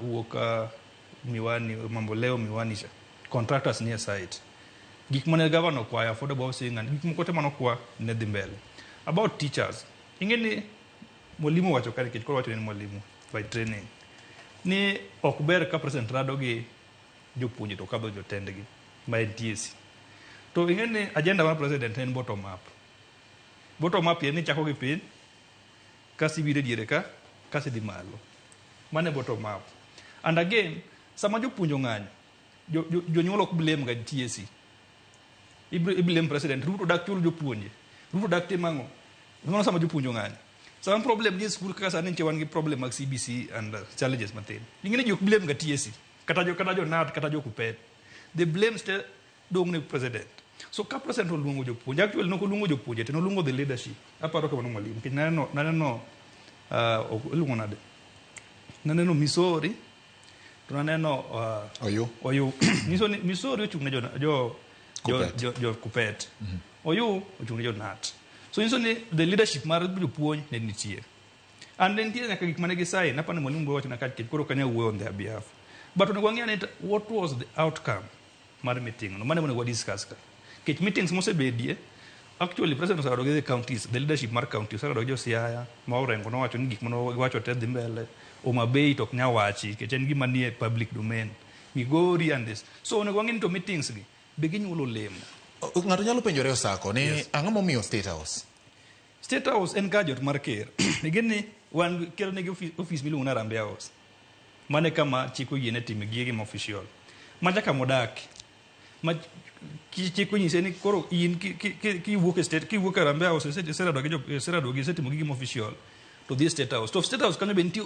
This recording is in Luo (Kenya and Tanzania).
wuok miwani mambo leo miwani cha contractors near site gik mane governor kwa affordable housing and gik moko te manokwa ne dhi mbele about teachers ingeni mwalimu wacho kare kech ko wacho ni mwalimu by training ni ok ber ka president rado gi jopuonje to kadho jotendgi ma NTSC to ingeni agenda mar president en bottom up ni chako gi piny kasi bire diere ka kasi di malo mane bottom up and again sama jopuonjo ng'anyo jonyuol ok blame ga TSC blame president ruto dak chul jopuonje ruto dak timango nono sama jopuonjo ng'anyo sama problem ni school kaka sani nche wan gi problem mag CBC and challenges mathin ingene jok blame ga TSC kata jo nat kata jo kupet the blame ste dong ne president so ka president oluongo jopuonje actually no luongo jopuonje to no luongo the leadership aparo ka mano mwalimu kin naneno luongo nade naneno Misori to naneno oyu Misori ochung ne jo kupet oyu ochung ne jo nat so the leadership mar jopuonj ne nitie and then tiene nyaka gik mane gi sai napani mwalimu wacho na kach koro kanya wuoyo on their behalf but onego wang'e what was the outcome mar meeting no mane onego discuss ka kech meetings mosebedie actually president osarado gi the counties the leadership mar county osarado jo Siaya ma Orengo no wacho ni gik mane wacho te dhi mbele Omabei tok nya wachi kech en gima nie public domain Migori and this so onego wang'e ni to meetings gi be ginyuolo olemo ng'ato nyalo penjore Osako ni ang'o momiyo State House en gadget mar ker igeni wan ker nigi office miluongo na Rambe House mane kama chiko yiene time gige ma official maja kama odak ma chiko nyise ni koro in kiwuok e state kiwuok e Rambe House serado gi setimo gige ma official to the State House kanyo be nitie